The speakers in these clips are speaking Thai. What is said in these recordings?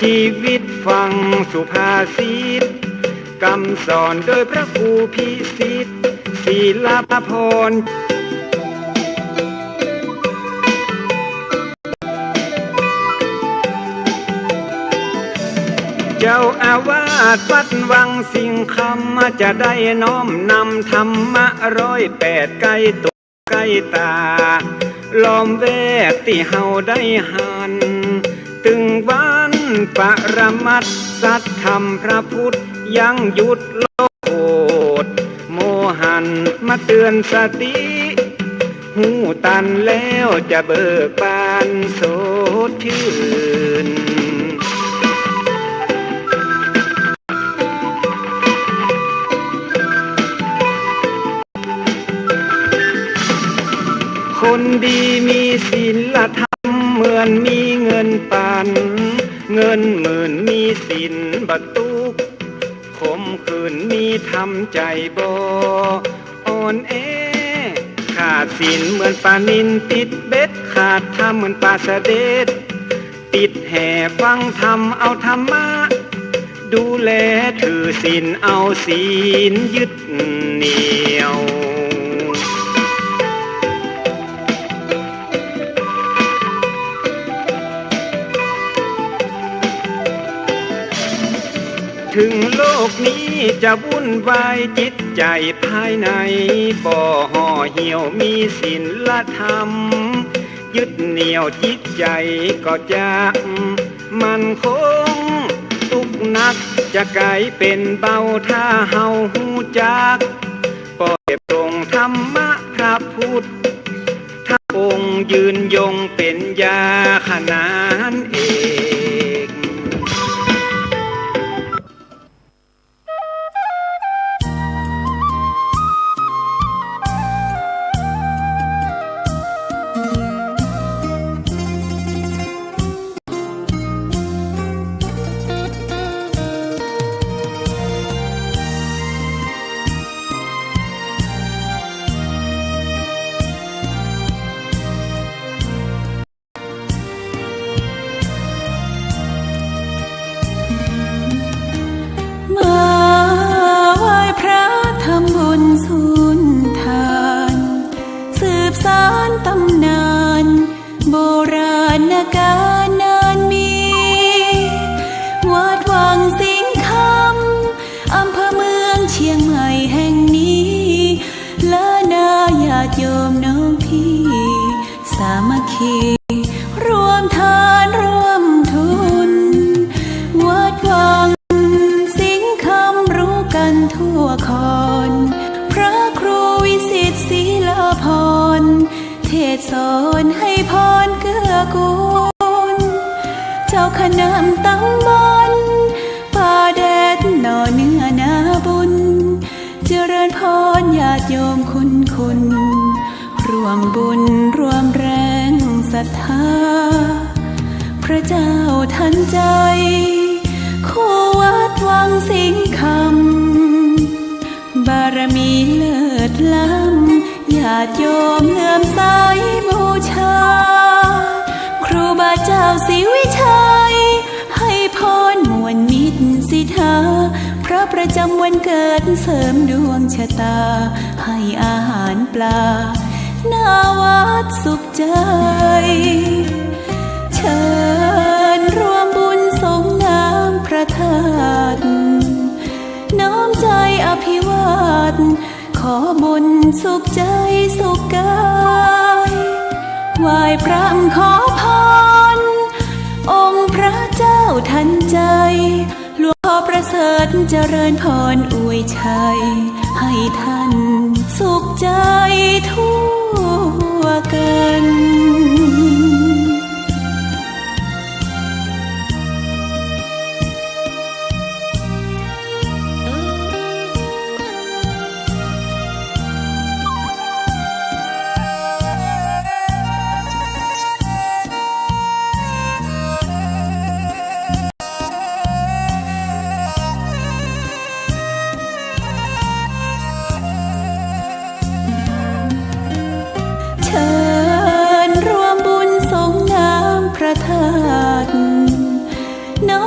ชีวิตฟังสุภาษิตคำสอนโดยพระครูพิสิทธิ์ศิลปพรเจ้าอาวาสวัดวังสิงคำจะได้น้อมนำธรรมะ108ใกล้ตัวใกล้ตาล้อมแวกที่เฮาได้หันตึงวันปรมัตถ์สัตธรรมพระพุทธยังหยุดโลกโกรธโมหันมาเตือนสติหูตันแล้วจะเบิกบานโสดชื่นคนดีมีศีลธรรมเหมือนมีเงินปันเงินหมื่นมีศีลบัตุกขมขืนมีทำใจบ่อ่อนแอขาดศีลเหมือนปลานิลติดเบ็ดขาดธรรมเหมือนปลาเสด็จติดแห่ฟังธรรมเอาธรรมะดูแลถือศีลเอาศีลยึดเหนี่ยวถึงโลกนี้จะวุ่นวายจิตใจภายในบ่ห่อเหี่ยวมีศีลธรรมยึดเหนี่ยวจิตใจก็จะมั่นคงทุกนักจะกลายเป็นเบาถ้าเฮาหูจักปล่อยตรงธรรมะพระพุทธถ้าองค์ยืนยงเป็นยาขนานเอกตำนานโบราณกาลนานมีวัดวังสิงคำอำเภอเมืองเชียงใหม่แห่งนี้และนาญาติโยมน้องพี่สามัคคีรวมทานร่วมทุนวัดวังสิงคำรู้กันทั่วคอนพระครูวิสิทธิ์ศิลาภรณ์เทศสอนให้พรเกื้อกูลเจ้าคณะตำบลป่าแดดหน่อเนื้อนาบุญเจริญพรญาติโยมคุณรวมบุญรวมแรงศรัทธาพระเจ้าทันใจคู่วัดวังสิงคำบารมีเลิศล้ำญาติโยมเลื่อมใสบูชาครูบาเจ้าศรีวิชัยให้พรมวลมิตรสิทธาพระประจำวันเกิดเสริมดวงชะตาให้อาหารปลาหน้าวัดสุขใจเชิญร่วมบุญสงน้ำพระธาตุน้อมใจอภิวาทขอบุญสุขใจสุขกายไหว้พระขอพรองค์พระเจ้าทันใจหลวงพ่อประเสริฐเจริญพรอวยชัยให้ท่านสุขใจทั่วกันเชิญร่วมบุ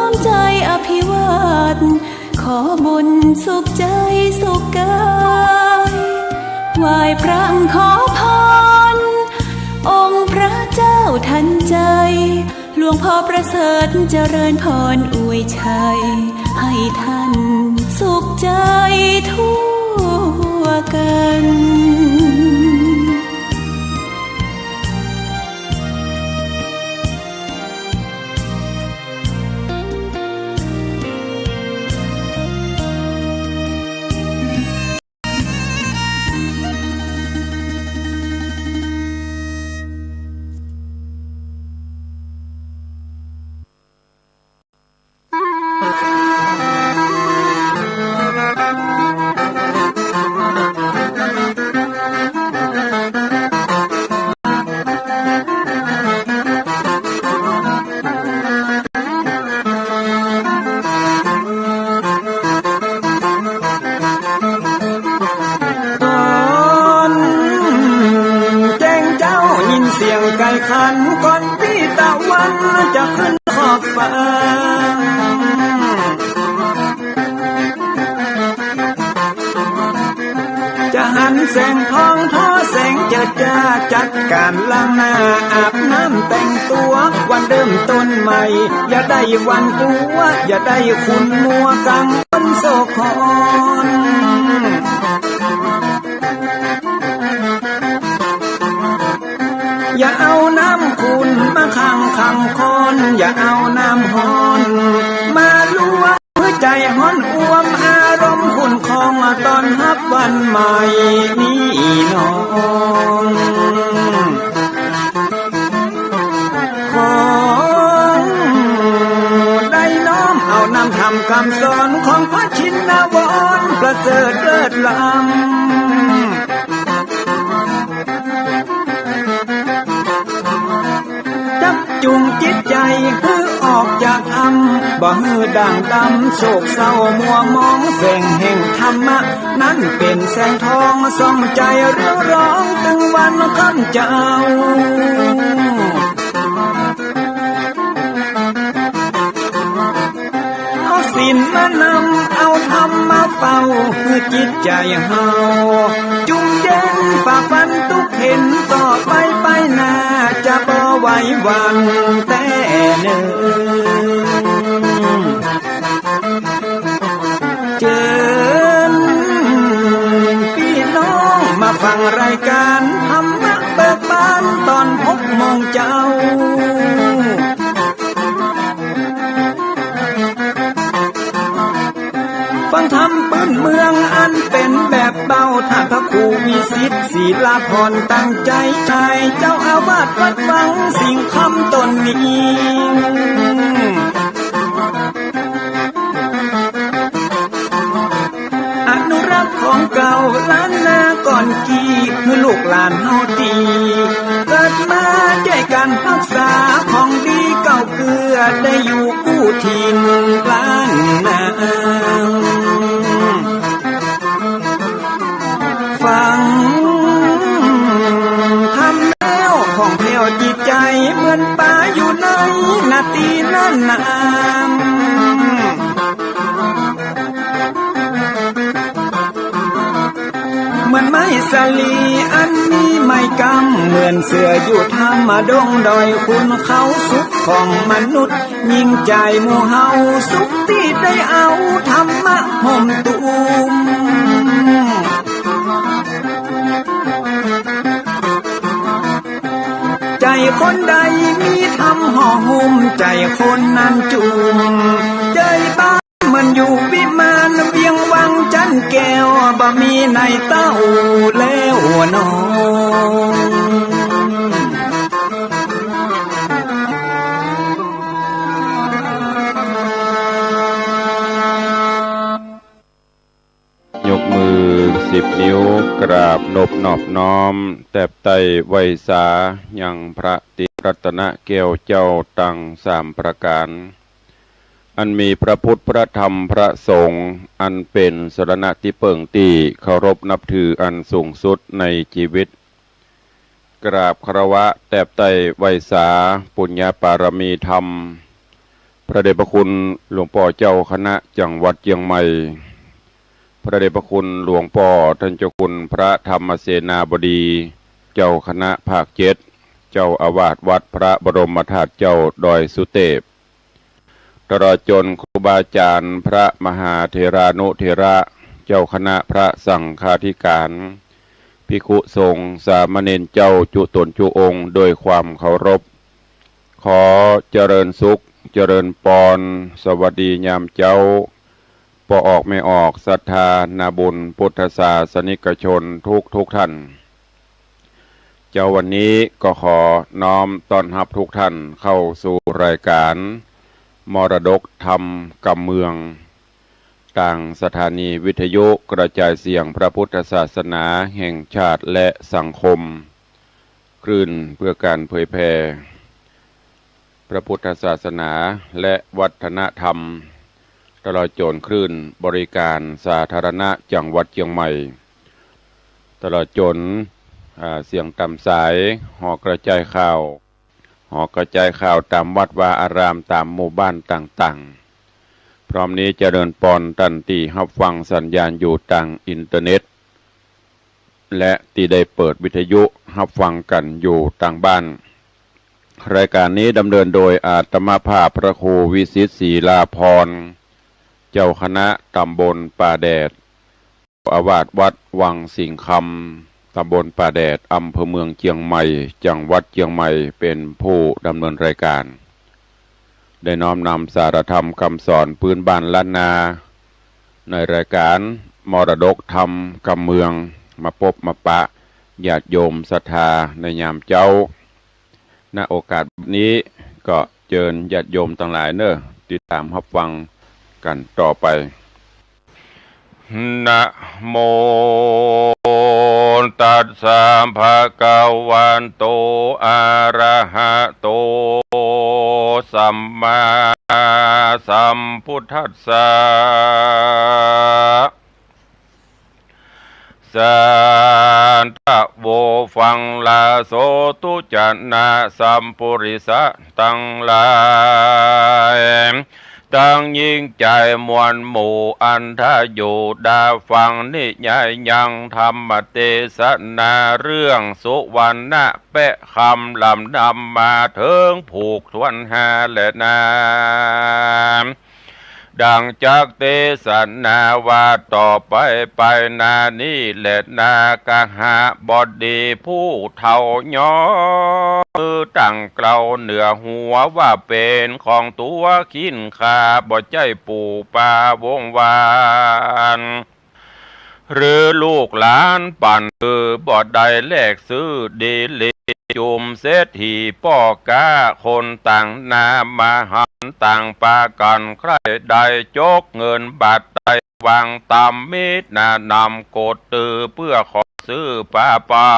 อมใจอภิวาทขอบุญสุขใจสุขกายไหว้พระขอพรองค์พระเจ้าทันใจหลวงพ่อประเสริฐเจริญพรอวยชัยให้ท่านสุขใจทั่วกันขันก่อนพี่ตะวันจะขึ้นขอบฟ้าจะหันแสงทองทอแสงเจิดจ้าจัดการล้างหน้าอาบน้ำแต่งตัววันเริ่มต้นใหม่อย่าได้วันกลัวอย่าได้คุณมัวกังวลโศกหอนอย่าเอาน้ำคุณมาขังคอนอย่าเอาน้ำฮ้อนมาลวงหัวใจฮ้อนอ้วมอารมณ์คุณคองตอนฮับวันใหม่นี้น้องของได้น้อมเอานำทำคำสอนของพระชินวรประเสริฐเลิศล้ำจุงจิตใจฮือออกจากธรรมบ่ฮือด่างดำโศกเศร้ามัวมองแสงแห่งธรรมะนั้นเป็นแสงทองส่องใจเรียวร้องตึงวันคำเจ้าเอาศีลมานำเอาธรรมมาเฝ้าคือจิตใจเฮาจุงเย็นฝ่าฟันทุกเห็นต่อไปหน้าจะบ่ไหววันแต่เนิ่นเจิญพี่น้องมาฟังรายการธรรมะเบิกบานตอน6 โมงเจ้าฟังธรรมปื้นเมืองอันเป็นแบบเบาท่านพระครูวิสิทธิ์ศีลาภรณ์ตั้งใจชายเจ้าอาวาสวัดวังสิ่งคำตนนี้อนุรักษ์ของเก่าล้านนาก่อนกี่คือลูกหลานเฮาดีเกิดมาใจกันรักษาของดีเก่าเกลือได้อยู่กู้ถิ่นล้านนาฟังทำแนวของแผ่วจิตใจเหมือนป่าอยู่ในนาทีนั้นนามเหมือนไม้สลีอันมีไม้กำเหมือนเสืออยู่ธรรมดงดอยคุณเขาสุขของมนุษย์ยิ่งใจหมู่เฮาสุขที่ได้เอาธรรมะห่มตุมใจคนใดมีธรรมห่อหุ้มใจคนนั้นจุมใจบ้านมันอยู่วิมานเวียงวังจันแก้วบ่มีในเต้าแล้วน้องยกมือ10 นิ้วกราบนบนอบน้อมแตบไตไวสายังพระติรัตนแก้วเจ้าตั้ง3 ประการอันมีพระพุทธพระธรรมพระสงฆ์อันเป็นสรณะที่เปิ่งตีเคารพนับถืออันสูงสุดในชีวิตกราบคารวะแตบไตไวสาปุญญาปารมีธรรม พระเดชพระคุณหลวงพ่อเจ้าคณะจังหวัดเชียงใหม่พระเดชพระคุณหลวงพ่อท่านเจ้าคุณพระธรรมเสนาบดีเจ้าคณะภาคเจ็ดเจ้าอาวาสวัดพระบรมธาตุเจ้าดอยสุเทพตลอดจนครูบาอาจารย์พระมหาเถรานุเถระเจ้าคณะพระสังฆาธิการภิกขุสงฆ์สามเณรเจ้าจุตนจุองค์โดยความเคารพขอเจริญสุขเจริญปอนสวัสดียามเจ้าปออกไม่ออกศรัทธานาบุญพุทธศาสนิกชนทุกท่านเจ้าวันนี้ก็ขอน้อมต้อนรับทุกท่านเข้าสู่รายการมรดกธรรมกำเมืองต่างสถานีวิทยุกระจายเสียงพระพุทธศาสนาแห่งชาติและสังคมคลื่นเพื่อการเผยแผ่พระพุทธศาสนาและวัฒนธรรมตลอดจนคลื่นบริการสาธารณะจังหวัดเชียงใหม่ตลอดจนเสียงตามสายหอกระจายข่าวตามวัดวาอารามตามหมู่บ้านต่างๆพร้อมนี้เจริญปอนตันตีรับฟังสัญญาณอยู่ทางอินเทอร์เน็ตและที่ได้เปิดวิทยุรับฟังกันอยู่ทางบ้านรายการนี้ดำเนินโดยอาตมาภาพพระครูวิสิตศรีลาภรณ์เจ้าคณะตำบลป่าแดดอาวาสวัดวังสิงคำตำบลป่าแดดอำเภอเมืองเชียงใหม่จังหวัดเชียงใหม่เป็นผู้ดำเนินรายการได้น้อมนำสารธรรมคำสอนพื้นบ้านล้านนาในรายการมรดกธรรมกำเมืองมาพบมาปะญาติโยมศรัทธาในยามเจ้าณโอกาสนี้ก็เชิญญาติโยมทั้งหลายเนอะติดตามรับฟังกันต่อไปนะโมตัสสะภะคะวันโตอะระหะโตสัมมาสัมพุทธัสสะสันทะโวฟังลาโสตุจันนาสัมปุริสะตั้งหลายตั้งยิ่งใจมวลหมู่อันทะอยู่ดาฟังนิยายยังธรรมเทศนาเรื่องสุวรรณะเปะคำลำนำมาเถิงผูกทวนหาและนาดังจากเทศนาว่าต่อไปนานี้แหละนากะหาบดีผู้เท่าย้อมือตั้งเกลาเหนือหัวว่าเป็นของตัวขิ้นขาบ่ใจปู่ปาวงวานหรือลูกหลานปั่นบ่ได้แลกซื้อดีลีจุมเศรษฐีป้อกาคนต่างนามาหันต่างปากันใครได้จกเงินบาทใดวางตามมิตรนานำกดตือเพื่อขอซื้อป้าปา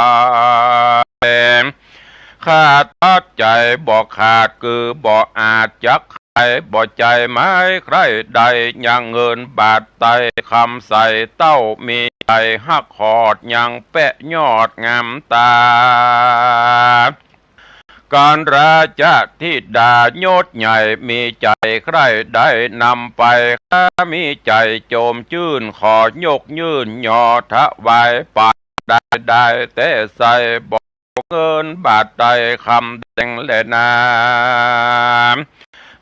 ขาดตัดใจบอกขาดคือบอกอาจจักใครบอกใจไม้ใครใดยังเงินบาทใดคำใส่เต้ามีใจหักหอดยังแปะยอดงามตาการราชธิดายศใหญ่มีใจใครได้นำไปข้ามีใจโจมชื่นขอยกยื่นยอถวายปัดได้แต่ใส่บอกเงินบาทใดคำแดงและนา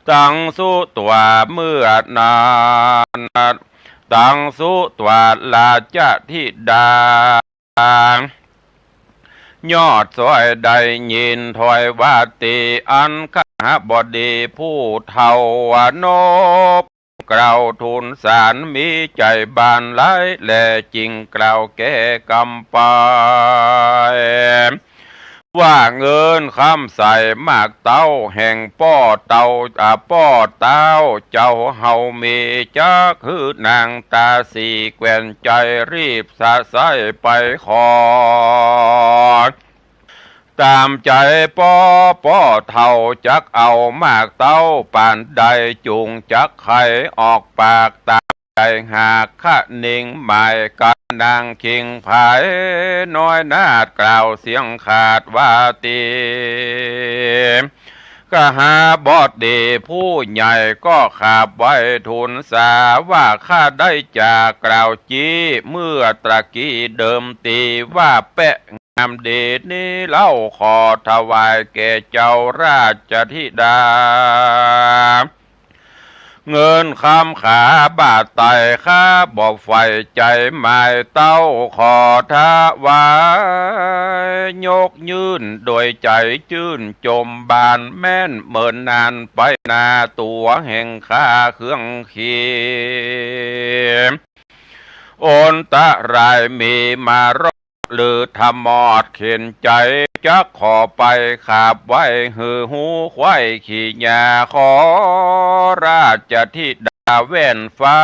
ตั้งสู้ตัวเมื่อนานตั้งสู้ตัวราชธิดายอดสวยได้ยินถอยวาตีอันขหบดีผู้เท่านบกล่าวทูลสารมีใจบานไหลและจริงกล่าวแก่กำไปว่าเงินคำใส่มากเต้าแห่งป้อเต้าป้อเต้าเจ้าเฮามีจักคือนางตาสีแกว่นใจรีบสะใสไปขอตามใจป้อเท่าจักเอามากเต้าป่านใดจุงจักไขออกปากตามใจหากขะนิ่งหมายกันนางคิงภายน้อยนาดกล่าวเสียงขาดว่าตี กหาบดีผู้ใหญ่ก็ขาบไว้ทูลสาว่าข้าได้จากกล่าวจี้เมื่อตะกี้เดิมตีว่าแปะงามเดชนี้เล่าขอถวายแก่เจ้าราชธิดาเงินคำขาบาทไตข้าบอกไฟใจหมายเต้าขอทวายยกยื่นโดยใจจื่นจมบานแม่นเหมือนนานไปนาตัวแห่งข้าเครื่องเขียมโอนตะรายมีมารอหรือทำมอดเข็นใจจักขอไปขาบไว้หือหูควายขี่ยาขอราชธิดาแว่นฟ้า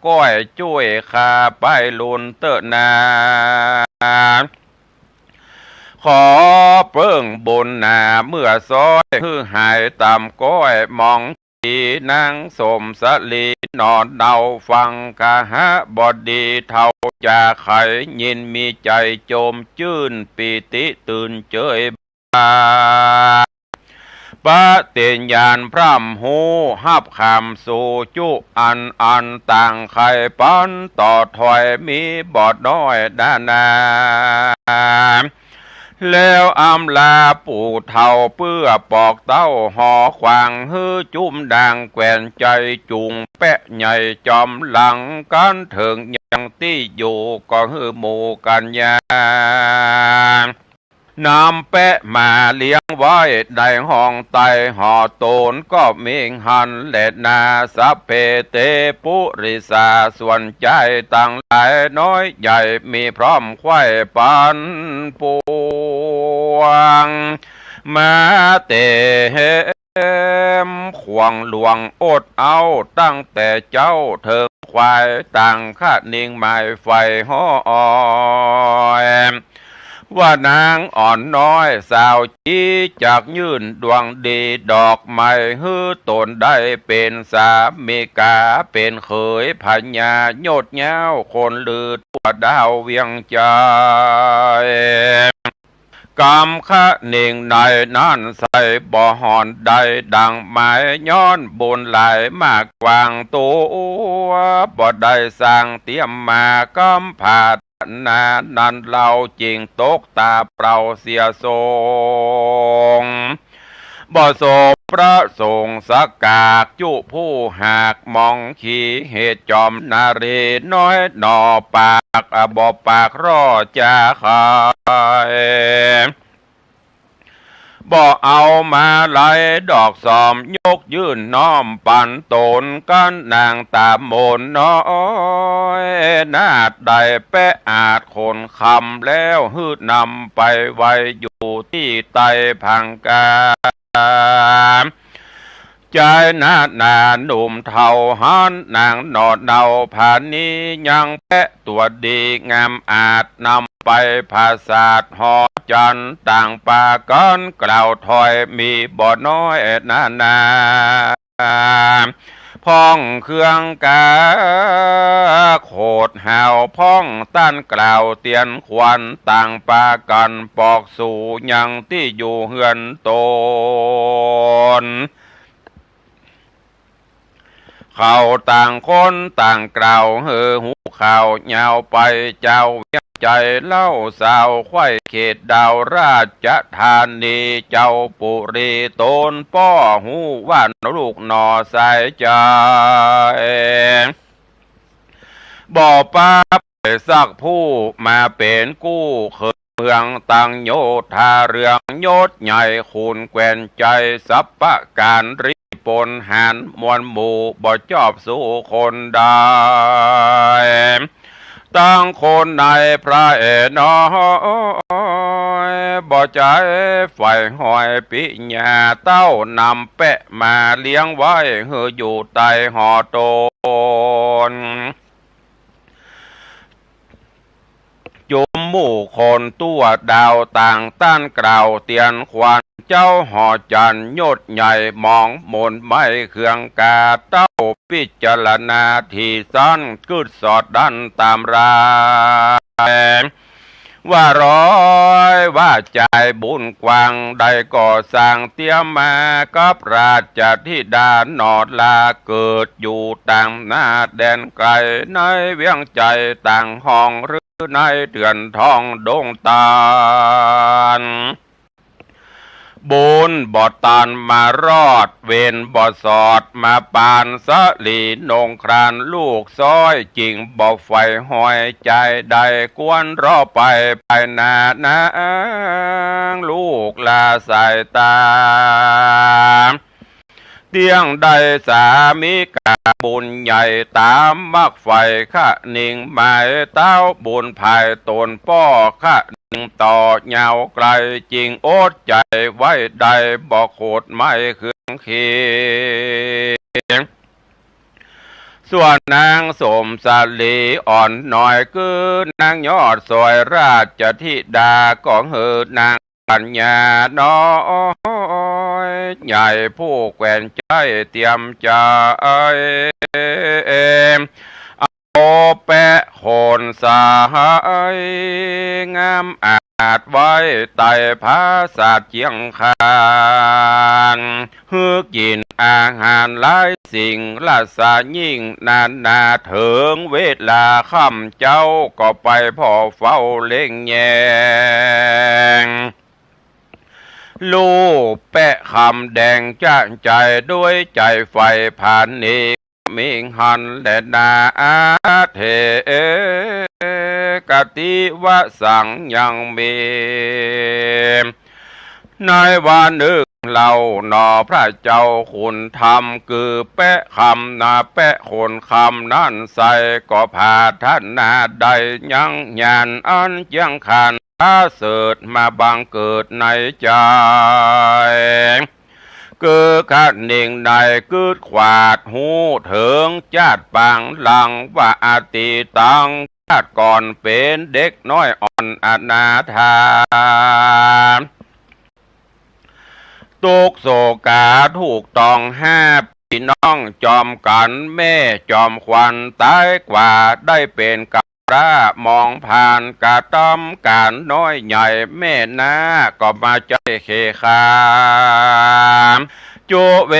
ก้อยช่วยขาไปลุนเตอนาขอเปิ้งบนหนาเมื่อซอยฮือหายตามก้อยมองทีนางสมสลีนอนเดาฟังกะฮะบอดีเท่าจะไขยินมีใจโจมจื่นปีติตื่นเจยบาปะเตียนยานพร่ำหูหับคำสู่จุอันต่างไข่ปันต่อถอยมีบอดน้อยด้านนาแล้วอำลาปู่เท่าเพื่อปอกเต้าหอขวางฮือจุ่มด่างแกวนใจจุงแปะใหญ่จอมหลังกันถึงยังที่อยู่ก็ฮือหมู่กันยานำแปะมาเลี้ยงไว้ได้ห้องไตหอโตนก็มิงหันเล็ดนาสัพเพเตปุริสาส่วนใจต่างหลายน้อยใหญ่มีพร้อมควายปันปวงมาเตมขวงหลวงอดเอาตั้งแต่เจ้าเถิงควายต่างข้านิ่งหมายไฟห่อว่านางอ่อนน้อยสาวจีจากยื่นดวงดีดอกไม้ฮือตนได้เป็นสามีกาเป็นเขยพญาโยดเย้าคนลือตัวดาวเวียงใจกำคะหนิ่งในนั่นใส่บ่อหอนใดดังไม้ย้อนบุญไหลมากกวางตัวบ่ได้สร้างเตรียมมากำผาดนานันเราจริงตกตาเปล่าเสียทรงบ่โสพระสงฆ์สักกากจุผู้หากมองขี่เหตุจอมนารีน้อยหนอปากบ่ปากรอจะขายบ่เอามาไหลดอกสอมยกยื่นน้อมปันตนกันนางตามโมนน้อยนาดใดแปะอาจคนคำแล้วฮืดนำไปไว้อยู่ที่ไตพังกาใจนาหนุ่มเท่าหันนางนอดเนาผ่านนี้ยังแปะตัวดีงามอาจนำไปภาษาหอจันต่างปากันกล่าวถอยมีบ่อน้อยนาพ้องเครื่องกาโคดหาวพ้องต้านกล่าวเตียนควันต่างปากันปอกสู่ยังที่อยู่เฮือนตนเขาต่างคนต่างกล่าวเฮือหูข่าวยาวไปเจ้าเวียงใจเล่าสาวควายเขตดาวราชธานีเจ้าปุรีโตนป้อหูว่านลูกหนอสายใจบ่อป้าสักผู้มาเป็นกู้เคยเมืองตังโยธาเรืองยศใหญ่คูณแกวนใจสัพพะการริปนหันมวลหมู่บ่จอบสู้คนได้ตั้งคนในพระเอกน้อยบ่ใจไฟหอยปิญาเต้านำแปะมาเลี้ยงไว้เฮืออยู่ใต้หอโตนจุมหมู่คนตัวดาวต่างต้านกล่าวเตียนควันเจ้าหอจันยศใหญ่มองมนไม่เครื่องกาเต้าพิจารณาที่สั้นกึดสอดดันตามรา ว่าร้อยว่าใจบุญกว้างได้ก่อสร้างเตรียมมากับราชธิดานอดลาเกิดอยู่ต่างหน้าแดนไกลในเวียงใจต่างห้องหรือในเดือนทองดงตาลบุญบ่ตานมารอดเวนบ่สอดมาปานสะลีนงครานลูกซ้อยจริงบ่ไฟหอยใจใดกวนรอไปภายหน้านางลูกลาสายตาเตียงใดสามีกาบุญใหญ่ตามมักไฟข้านิ่งหมายเต้าบุญภายตนป้อข้านิ่งต่อเงาไกลจริงโอดใจไว้ใดบอกโคดไม่เครื่องเคียงส่วนนางสมสาลีอ่อนหน่อยคือนางยอดสวยราชธิดาของเฮือนางปัญญาน้อยใหญ่ผู้แกวนใจเตรียมใจเอาแปะโคนสายงามอาจไว้ไต่ภาษาเจียงคานฮือกินอาหารหลายสิ่งละสายิ่งนานนาถึงเวลาค่ำเจ้าก็ไปพ่อเฝ้าเล่งแยงลูกแปะคำแดงจ้างใจด้วยใจไฟผ่านนี้มิงหันและนาเทกติวะสังยังมีในวันหนึ่งเราหนอพระเจ้าคุณธรรมคือแปะคำนาแปะคนคำนั่นใส่ก็พาท่านนาใดยังยานอันยังขันเสดมาบังเกิดในใจคือขัดนิ่งในกืดขวาดหูเถิงจาดปางหลังว่าอาติตังชาติก่อนเป็นเด็กน้อยอ่อนอนาถาตุกโศกาถูกต้องห้าพี่น้องจอมกันแม่จอมควันตายกว่าได้เป็นกับพระมองผ่านกะต้อมการน้อยใหญ่แม่นาก็มาใจเคขามจุเว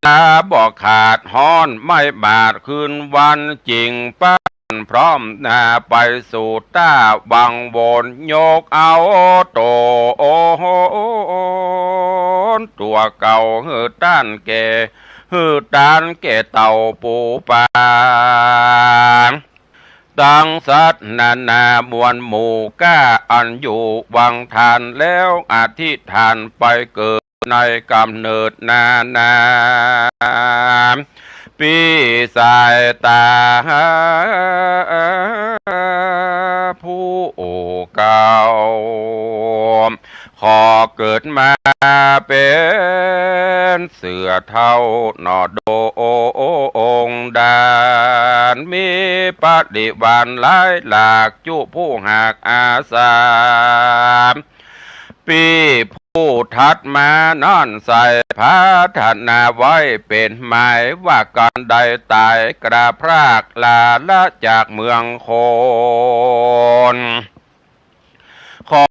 ลาบอกขาดห้อนไม่บาดคืนวันจริงป้านพร้อมหน้าไปสู่ต้าบังโวนโยกเอาโตโอโหตัวเก่าหือต้านแก่หือต้านแก่เต่าปูปาตั้งสัตนานามวลหมู่ก้าอันอยู่วังทานแล้วอธิษฐานไปเกิดในกำเนิดนาปีสายตาผู้เก่าขอเกิดมาเป็นเสือเท่านอโดองดานมีปฏิบัติหลายหลากจุผู้หากอาสาปีผู้ทัดมานอนใส่พาธนาไว้เป็นหมายว่าการใดตายกระพรากลาละจากเมืองโคนขอ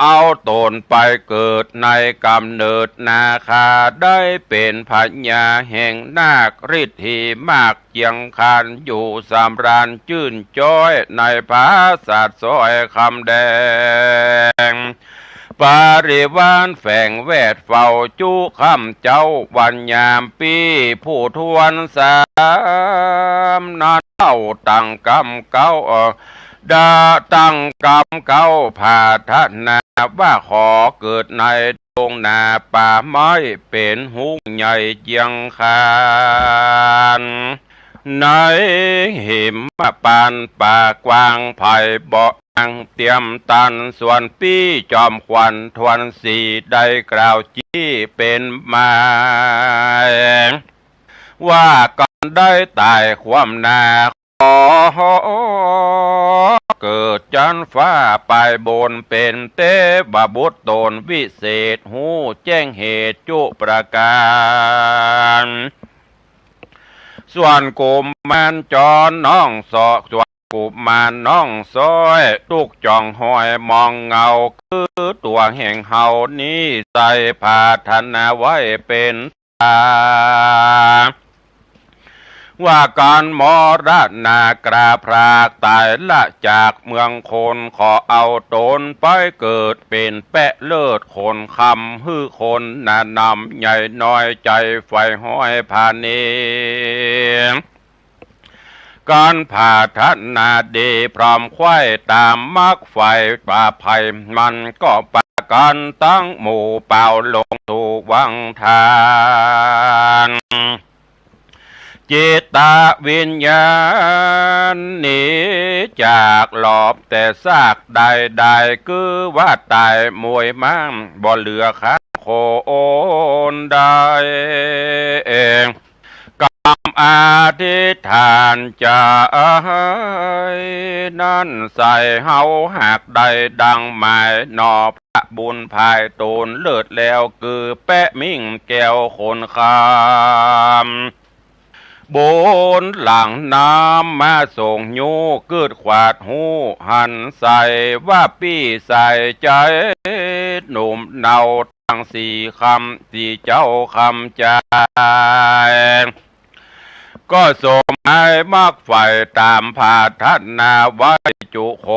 เอาตนไปเกิดในกำเนิดนาคาได้เป็นพญาแห่งนาคฤทธิมากเจียงคานอยู่สำราญชื่นจ้อยในภาษาซอยคำแดงปาริวานแฝงแวดเฝ้าจุคำเจ้าวันยามปีผู้ทวนสามนาเท่าตั้งกำเก้าดาตั้งกำเก้าผาทนาว่าขอเกิดในดงนาป่าไม้เป็นหุ้งใหญ่เจียงคานในหิมปานป่ากว้างไผ่เบาะนั่งเตรียมตันส่วนปี้จอมควันทวนสีได้กล่าวจี้เป็นมาว่าก่อนได้ตายความนาขอเกิดจันฟ้าไปบนเป็นเตบบุตรตนวิเศษหูแจ้งเหตุจุประการส่วนกุมมันจรน้องสอกส่วนกุ อุมาน้องซอยตุกจ่องหอยมองเงาคือตัวแห่งเฮานี้ใส่พาธนาไว้เป็นตาว่าการมรณากราพรากตายละจากเมืองคนขอเอาตนไปเกิดเป็นแปะเลิศคนคำฮื้อคนนานำใหญ่น้อยใจไฟห้อยพาเนการผ่าทันนาดีพร้อมควายตามมักไฟป่าไผ่มันก็ปากันตั้งหมู่เป่าลงถูกวังทานจิตตวิญญาณหนีจากหลอบแต่ซากใดๆคือว่าตายมวยมั่งบ่เหลือข้าโคนได้เองกรรมอธิษฐานจะนั่นใส่เฮาหากใดดังหมายนอพระบุญภายตนเลิศแล้วคือแปะมิ่งแก้วคนคำบนหลังน้ำมาส่งโยเกิดขวาดหูหันใส่ว่าปี้ใส่ใจหนุ่มเนาทั้งสี่คำสี่เจ้าคำใจก็สมให้มากไฟตามผาทัดนาไว้จุค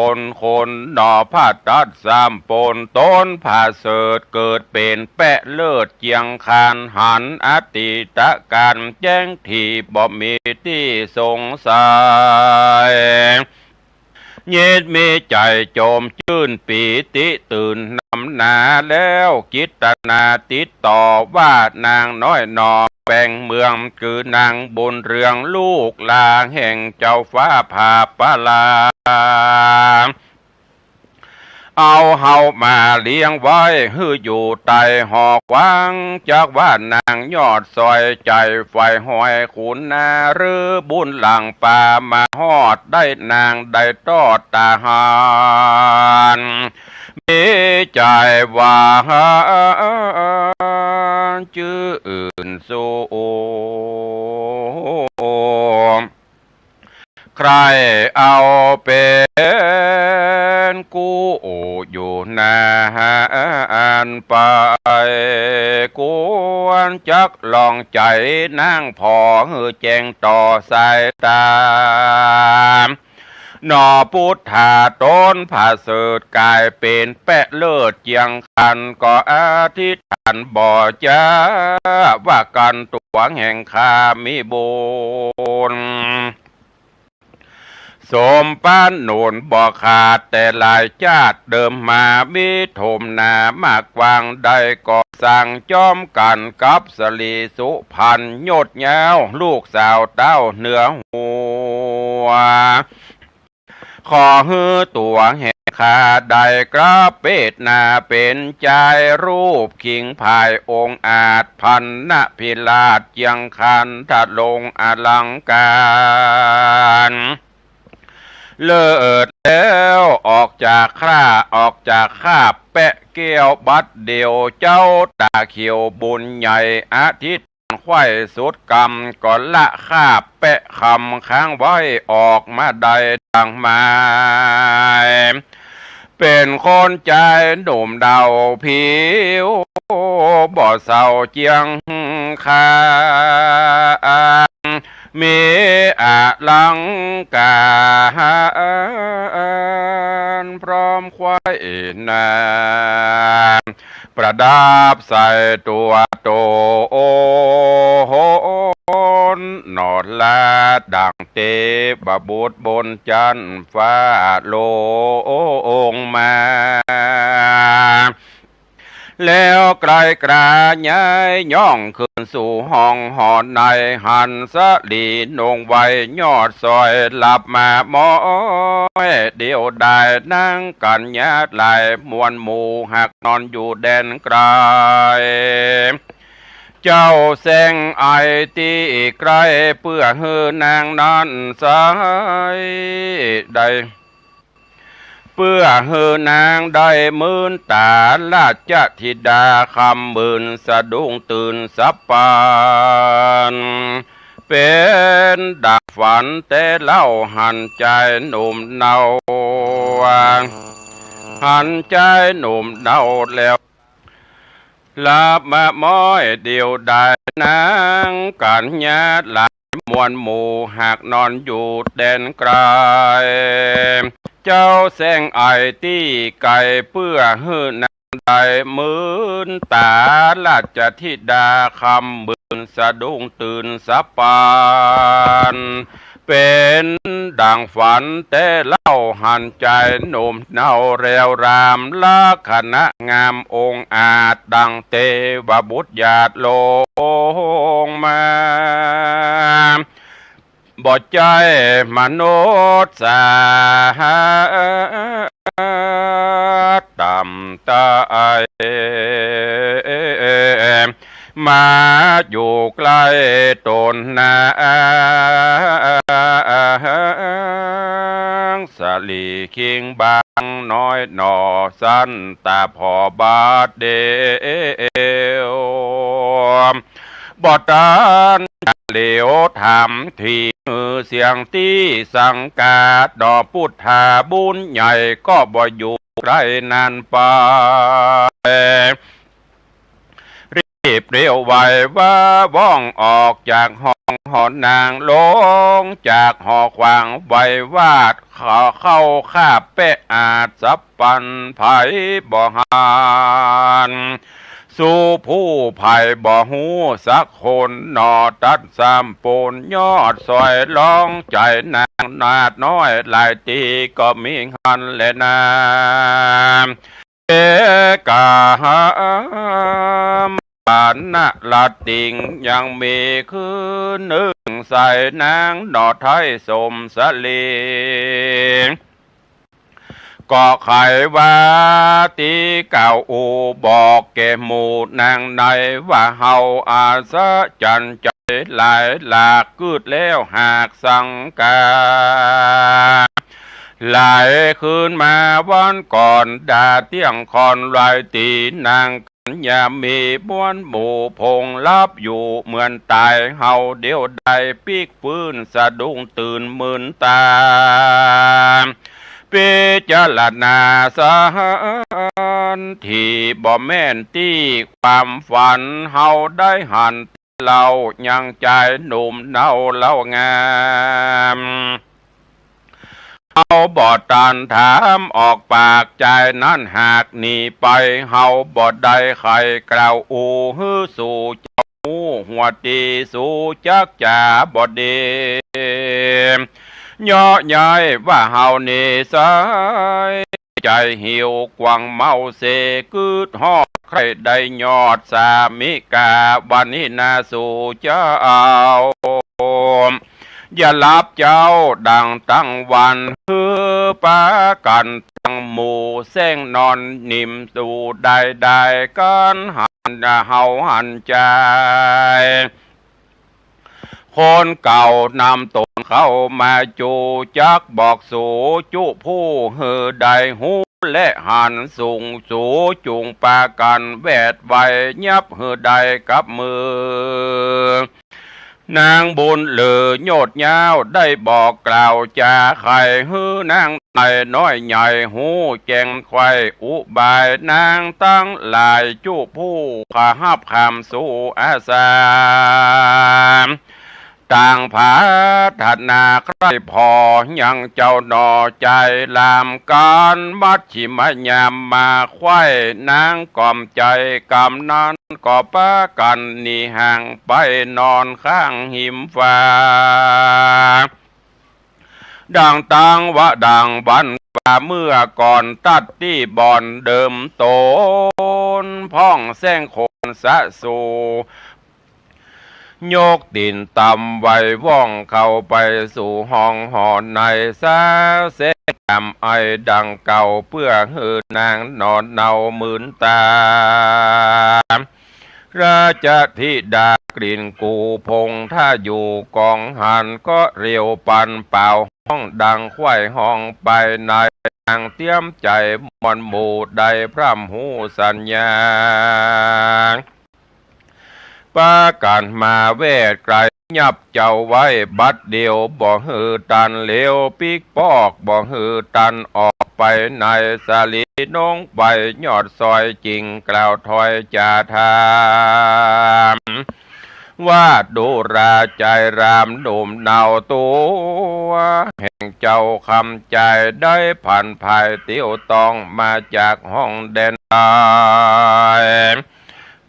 นหน่อผาตัดสามปนต้นผาเสดเกิดเป็นแปะเลิศเจียงคานหันอติตะการแจ้งที่บ่มีที่สงสัยเย็ดมีใจโจมชื่นปีติตื่นนำหนาแล้วกิตนาติดต่อว่านางน้อยนอแปลงเมืองคือนางบุญเรืองลูกลาแห่งเจ้าฟ้าผาปลาเอาเฮามาเลี้ยงไว้ฮืออยู่ใต้หอกวังจากว่านางยอดซอยใจไฟหอยขุนนาหรือบุญหลังป่ามาฮอดได้นางได้ตอดตาหารมีใจว่าชื่ออื่นสู้ใครเอาเป็นกูอยู่นานไปกวนจักลองใจนั่งพอหือแจงต่อสายตานอพุทธาต้นผาเสดกลายเป็นแปะเลิศเจียงคันก็อธิษฐานบ่จ้าว่ากันตัวแห่งข้ามีบุญสมปานโนนบ่ขาดแต่หลายชาติเดิมมามีถมนามากวางได้ก่อสั่งจอมกันกับสลีสุพันยดยาวลูกสาวเต้าเหนือหัวขอฮือตัวแห่งข้าได้กระเป็ดนาเป็นใจรูปขิงภายองค์อาจพันนพิลาศยังคันทัดลงอลังการเลิศแล้วออกจากข้าแปะเกี้ยวบัดเดียวเจ้าตาเขียวบุญใหญ่อาทิตย์ไข่สุดกรรมก่อนละข้าแปะคำค้างไว้ออกมาได้ดังมาเป็นคนใจหนุ่มเดาผิวบ่เศร้าเจียงคานมีอาลังการพร้อมควายนามประดับใส่ตัวโตโหนนอดลาดังเตบบุตรบนจันฟ้าโลงมาแล้วไกลกราย้ายย่องขึ้นสู่ห้องหอในหันสลีนงไว้ยอดซอยหลับมาหมอยเดียวได้นั่งกันญาติหลายมวลหมู่หักนอนอยู่แดนไกลเจ้าแสงไอตีไกลเพื่อฮือนางนั้นสายใดเพื่อเฮอนางได้มื่นตาราชธิดาคำมื่นสะดุ้งตื่นสับปาน เป็นดักฝันแต่เล่าหันใจหนุ่มเนาหันใจหนุ่มเนาแล้วลาบมาม้อยเดียวได้นางกันญาติหลายมวลหมู่หากนอนอยู่แดนไกลเจ้าแสงไอตี้ไก่เพื่อหื้อนางได้มืนตาราชธิดาคำบืนสะดุ้งตื่นสะปานเป็นดังฝันแต่เล่าหันใจหนุ่มเนาเรียวรามลักษณะงามองค์อาจดังเทวบุตรหยาดลงมาบ่ใจมนุษย์สาต่ำตายมาอยู่ใกล้ตนนางสลีคิงบางน้อยหนอสั้นตาพอบาดเดียวบ่ตานเหลียวถามทีเสียงที่สังกาดดอกพุทธาบุญใหญ่ก็บ่อยู่ไกลนานไปรีบเร็วไวว่าว่องออกจากห้องหอนางลงจากหอขวางไววาดเข้าข้าเปะอาจสับปันไผบ่หานสู่ผู้ภัยบ่หูสักคนนอตัดสามปูนยอดซอยร้องใจนางนาดน้อยหลายตีก็มีหันและนามกามปานนะละติงยังมีคือหนึ่งใส่นางดอไทยสมสลีก็ไขว่าตีเก่าอูบอกแกหมู่นางในว่าเฮาอาสะจันใจหลายหลากกึดแล้วหากสังกาหลายคืนมาวันก่อนด่าเตี้ยงคอนลายตีนางกันยามีบ้วนหมู่พงลับอยู่เหมือนตายเฮาเดียวใดปีกฟื้นสะดุ้งตื่นมึนตาพิจารณาสานที่บ่แม่นที่ความฝันเฮาได้หันเรายังใจหนุ่มเนาเล่างามเฮาบ่ตันถามออกปากใจนั้นหากหนีไปเฮาบ่ได้ใครกล่าวอูฮือสู่เจ้าหัวตีสู่จักจ่าบ่ดีย่อใหญ่ว่าเฮานี่สายใจหิวกวางเมาเสกืดฮอดใครได้ยอดสามิกาวันนี้นาสู่เจ้าอย่าลับเจ้าดังตั้งวันฮือปากันตั้งหมู่แสงนอนนิ่มสู่ได้กันหันเฮาหันใจคนเก่านำตนเข้ามาจูจักบอกสู่จุผู้หือใดหูและหันสูงสูจุงปากันแวดไว้ยับหือใดกับมือนางบุญเหลือโยดยาวได้บอกกล่าวจาใครฮือนางไอ้น้อยใหญ่หูแจงไข่อุบายนางตั้งหลายจุผู้ขาหับคำสู่อาสาต่างผาถัดนาใครพอยังเจ้าหนอใจลามการมัดชิมยามมาควายนางกล่อมใจกำนั้นก็ปะกันนี่ห่างไปนอนข้างหิมฟ้าดังตังวะดังวันป่าเมื่อก่อนตัดที่บ่อนเดิมโตนพ่องแสงคนสะสูโยกตินต่ำไว้ว่องเข้าไปสู่ห้องหอนในสาเสจำไอดังเก่าเพื่อหือนางนอนเนาหมื่นตาราชธิดากลิ่นกูพงถ้าอยู่กองหันก็เรียวปันเป่าห้องดังควายห้องไปในนางเตรียมใจมอนหมู่ใดพร่ำหูสัญญาปากันมาเวทไกล ยับเจ้าไว้บัดเดียวบ่ฮือตันเหลวปิกปอกบ่ฮือตันออกไปในสาลีน้องไปยอดซอยจริงกล่าวถอยจาทามว่าดูราใจรามดุมเนาตัวแห่งเจ้าคำใจได้ผ่านภายเตี้ยวต้องมาจากห้องแดนใต้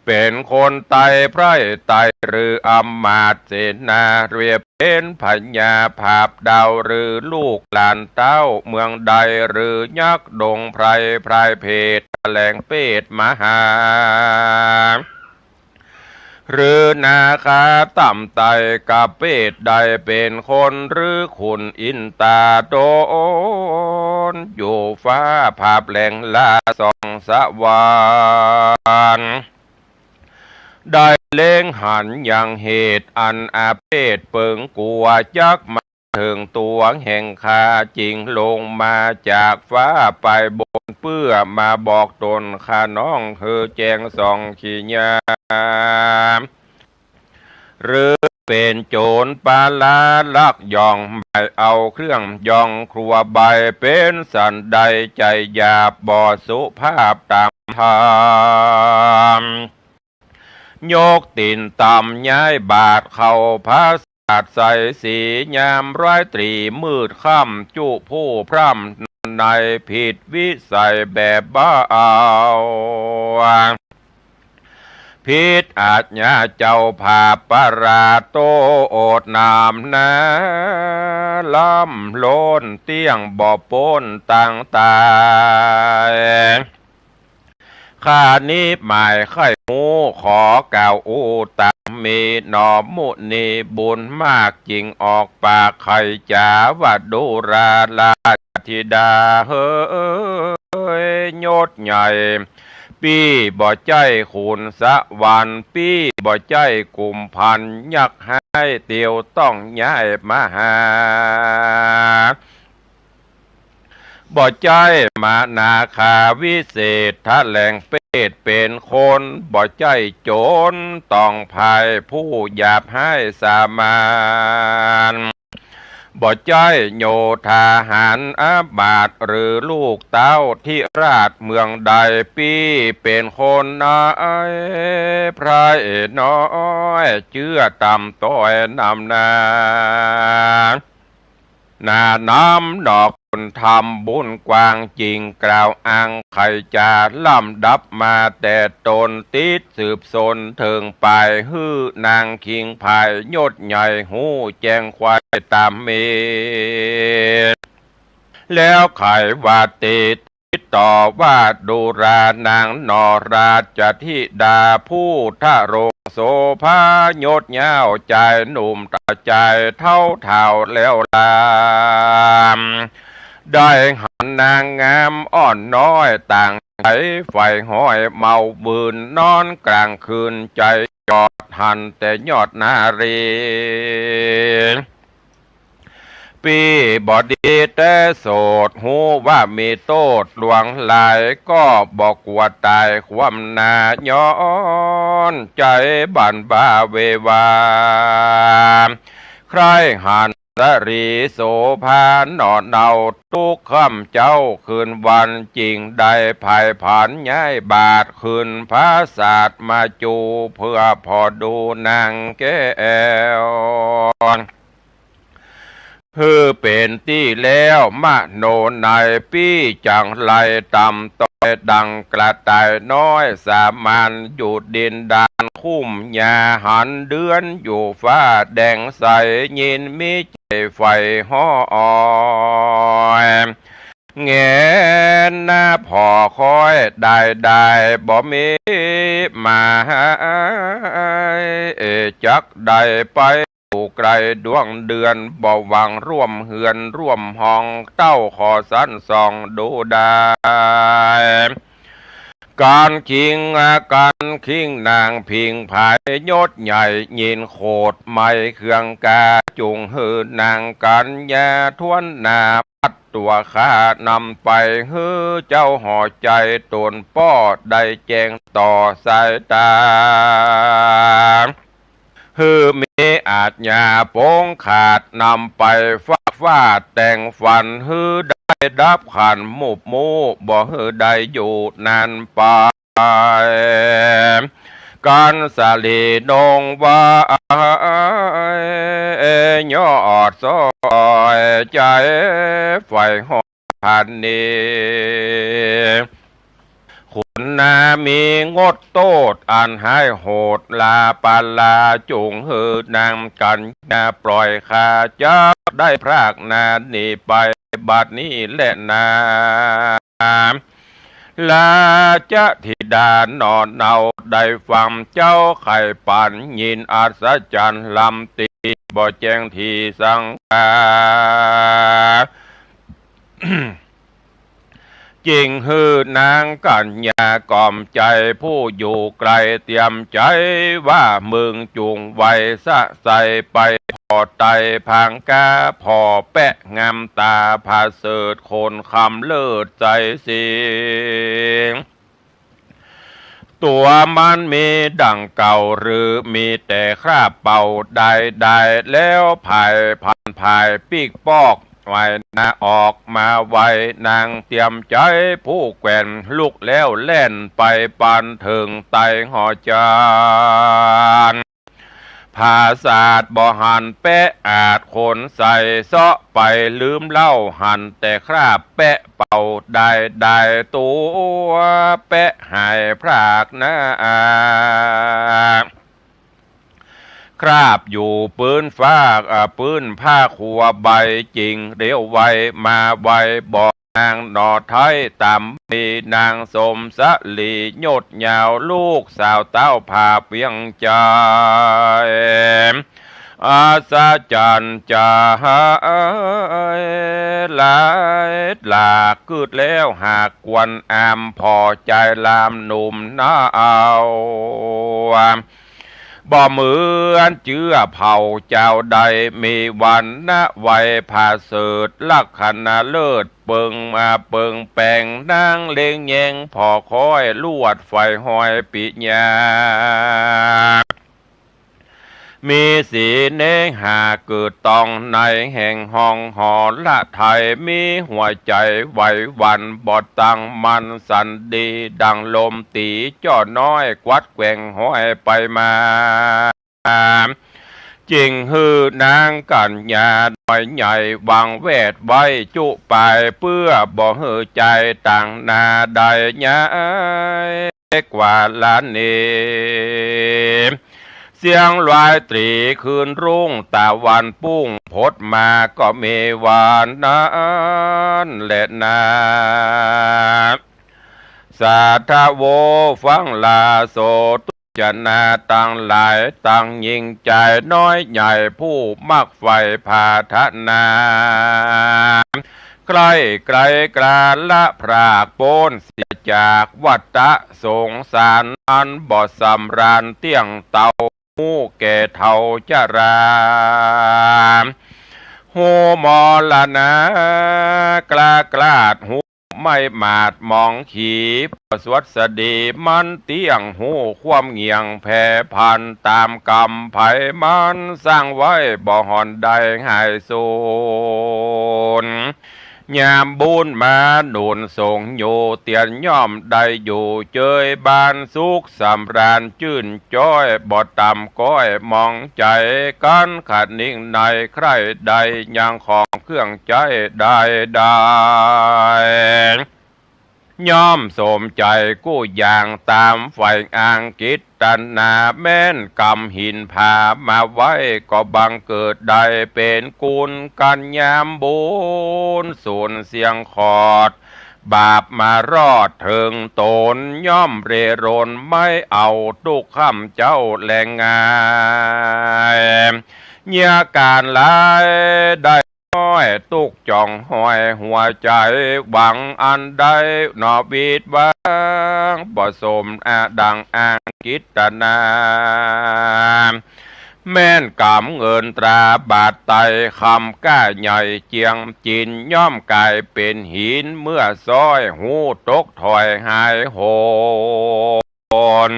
เป็นคนไต่ไพร่ไต่หรืออำมาตย์เสนาเรียบเป็นพญาภาพดาวหรือลูกหลานเต้าเมืองใดหรือยักษ์ดงไพรพรายเพศแหลงเป็ดมหาหรือนาคาต่ำไตกับเป็ดใดเป็นคนหรือขุนอินตาโดนอยู่ฟ้าภาพแหลงลาส่องสวรรค์ได้เล้งหันอย่างเหตุอันอาเพศเปิงกลัวจักมาถึงตัวแห่งคาจริงลงมาจากฟ้าไปบนเปื้อมาบอกตนข้าน้องเธอแจงส่องขี้ยามหรือเป็นโจรปาลาลักย่องใบเอาเครื่องย่องครัวใบเป็นสันใดใจหยาบบ่สุภาพตามธรรมยกตินต่ำย้ายบาทเข้าพระศาสตร์ใสสียามร้อยตรีมืดค่ำจุผู้พร่ำในผิดวิสัยแบบบ้าเอาพิษอาจญาเจ้าภาพปราโตโอดนามนาล้ำโลนเตี้ยงบ่อปนต่างตายข้านี้หมายไข่หูขอกล่าวอูตามมีหนอมมุนีบุญมากจริงออกปากไข่จ๋าว่าดูราลาธิดาเฮ้ยยศใหญ่ปีบ่ใจขุนสะวันปีบ่ใจกลุ่มพันยักให้เตียวต้องย้ายมาหาบ่ใจมานาคาวิเศษทะแหลงเป็ดเป็นคนบ่ใจโจรต้องภายผู้หยาบให้สามานบ่ใจโยธาหารอาบาทหรือลูกเต้าที่ราชเมืองใดปีเป็นคนน้อยพรายน้อยเชื่อต่ำต้อยนำนาน้ำดอกคนทำบุญกว้างจริงกล่าวอ้างใครจะล่ำดับมาแต่ตนติดสืบสนถึงไปฮื้อนางคิงภายยศใหญ่หูแจงควายตามเมแล้วไขว่าติดต่อว่าดูรานางนอราชธิดาผู้ท่าโรงโสภายศเย้าใจหนุ่มตาใจเท่าเท่าแล้วลามได้หันนางงามอ่อนน้อยต่างใจไฟห้อยเมาบืนนอนกลางคืนใจจอดหันแต่ยอดนารีปีบอดีแต่โสดหูว่ามีโตดหลวงหลายก็บอกว่าตายความนาย้อนใจบันบาเววาใครหันสรีโสภานนอนเนาทุกค่ำเจ้าคืนวันจริงได้ภายผันย้ายบาทคืนพระศาสตร์มาจูเพื่อพอดูนางแก้วคือเป็นที่แล้วมโนในปีจังไรต่ำต้อยดังกระต่ายน้อยสามัญอยู่ดินดานคุ้มยาหันเดือนอยู่ฟ้าแดงใสยินมิใจไฟห่อแงนหน้าพอคอยได้บ่มีมาจักได้ไปไกลดวงเดือนบ่หวังร่วมเฮือนร่วมห้องเต้าขอสั้นส่องดูได้การคิงนางพิงภายยศใหญ่ยินโคดไม่เครื่องกาจุงหือนางกันยาทวนนาพัดตัวข้านำไปฮือเจ้าห่อใจตนป้อได้แจงต่อสายตาเฮ ฮือมีอาจญาโป้งขาดนำไปฟาดแต่งฝันฮือได้ดับขันหมุบมูบ่ฮือได้อยู่นานไปการสาลีนงว่ายอดซอยใจไฟหอพันนี้คุณนามีงดโตดอันให้โหดลาปาลาจุงหือนางกันนาปล่อยคาจะได้พรากนานี่ไปบัดนี้แหละนาลาจะธิดานอนเนาได้ฟังเจ้าไข่ปันยินอัศจรรย์ลำตีบ่แจ้งทีสังกา จริงฮือนางกัญญากล่อมใจผู้อยู่ไกลเตรียมใจว่ามึงจุงไว้สะใสไปพอไตพังกาพอแปะงามตาผาเสดคนคำเลิศใจเสียงตัวมันมีดังเก่าหรือมีแต่คราบเป่าได้แล้วภายพันภายปีกปอกไว้นาออกมาไว้นางเตรียมใจผู้แกว่นลุกแล้วแล่นไปปานถึงไตหอจานภาษาดบ่หันแปะอาจคนใส่เสาะไปลืมเล่าหันแต่คราบแปะเป่าได้ตัวแปะหายพรากนาคราบอยู่ปืนฟากปืนผ้าขัวใบจริงเรียวไวมาไวบอกนางหนอไทยตำมีนางสมสลีโยดยาวลูกสาวเต้าผาเพียงใจอาสาจันจะหายหลายหลากกึดแล้วหากกวนอามพอใจลามหนุ่มน้าเอาบ่เหมือนเจื้อเผ่าเจ้าใดมีวันนะไว้ผาเสดลักขณะเลิศเปิงมาเปิงแปงนางเลงแยงพอคอยลวดไฟหอยปิญามีสีเนหาเกิดตองในแห่งห้องหอละไทยมีหัวใจไหววันบอดตังมันสันดีดังลมตีจ้อน้อยกวัดแกว่งห้อยไปมาจริงฮือนางกัญญาหน่อยใหญ่วางเวทไว้จุไปเพื่อบ่ฮือใจต่างนาใดย้ายกว่าล้านเนเสียงลายตรีคืนรุ่งตะวันปุ้งพดมาก็มีวานนั้นแหละนาสาธาโวฟังลาโสตุจนาตั้งหลายตั้งยิ่งใจน้อยใหญ่ผู้มักไฟพาทนาใกล้ไกลกราละพรากโปนเสียจากวัฏฏะสงสารอันบ่สำราญเตี้ยงเต่าหูแก่เท่าจราหูมอละนะกล้าดหูไม่มาดมองขีประสวดสดีมันเตี้ยงหูความเงียงแผ่พันตามกรรมไผมันสร้างไว้บ่หอนใดหายสูญยามบุญมาหนุนส่งอยู่เตียนย่อมได้อยู่เจยบานสุขสำราญชื่นจ้อยบ่ต่ำก้อยมองใจกันขัดนิ่งในใครใดยังของเครื่องใจได้ย่อมสมใจกู้อย่างตามไฟอ่างกิตตันนาแม่นกำหินพามาไว้ก็บังเกิดได้เป็นกุลกันยามบุญสูญเสียงขอดบาปมารอดถึงตนย่อมเรรนไม่เอาทุกข้ำเจ้าแรงงายเงียการลายได้น้อยตุกจ่องห้อยหัวใจหวังอันใดนอบีดบังบ่สมดังอ่างกิตนาแม่นกำเงินตราบาทไตคำก้าใหญ่เจียงจินย่อมกลายเป็นหินเมื่อซ้อยหูตกถอยหายโหน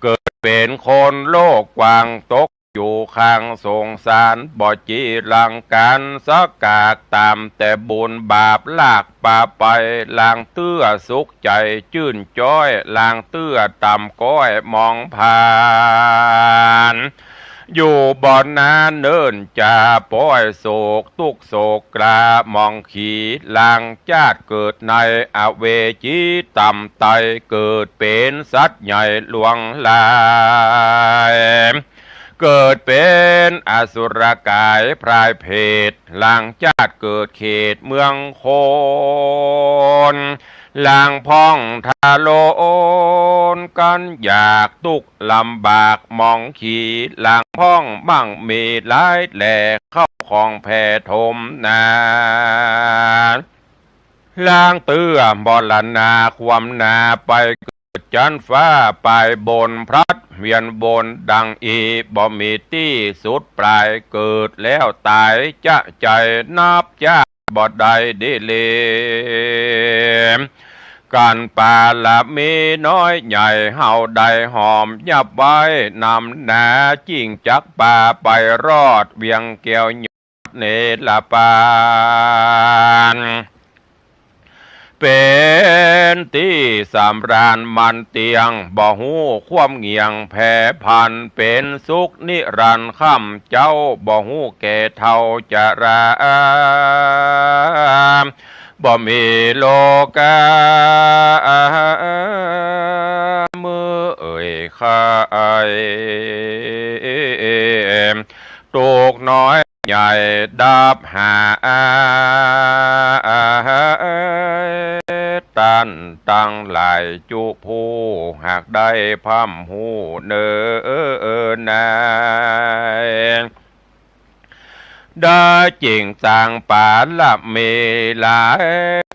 เกิด เป็นคนโลกกว้างตกอยู่ข้างสงสารบ่จีลังการสักกากตามแต่บุญบาปลากป่าไปลางเตื้อสุขใจชื่นจ้อยลางเตื้อต่ำก้อยมองผ่านอยู่บ่อนนาเนินจ่าป้อยโศกทุกโศกกลามองขีลางจาดเกิดในอเวจีต่ำไตเกิดเป็นสัตว์ใหญ่หลวงลายเกิดเป็นอสุรกายพรายเพศลางจาดเกิดเขตเมืองโคนลางพ้องทาโลนกันอยากตุกลำบากมองขี่ลางพ้องมั่งมีหลายแหล่เข้าของแผ่ทมนาลางเตื้อบอลนาความนาไปเกิดจันฟ้าไปบนพระเวียนบนดังอีบ่มีที่สุดปลายเกิดแล้วตายจะใจนับจะบ่ได้ดิเลการป่าละมีน้อยใหญ่เฮาได้หอมยับไว้นำนาจิ้งจักป่าไปรอดเวียงเกี่ยวหยดเนละปานเป็นที่สำราญมันเตียงบ่หูความเงียงแผ่พันเป็นสุขนิรันดร์ค่ำเจ้าบ่หูแก่เท่าจะราบ่มีโลกามือเอ่ยข้าตูกน้อยใหญ่ดับหาตันตั้งหลายจุผู้หากได้พัมหูเนอนายได้จริงสร้างป่าละเมลาย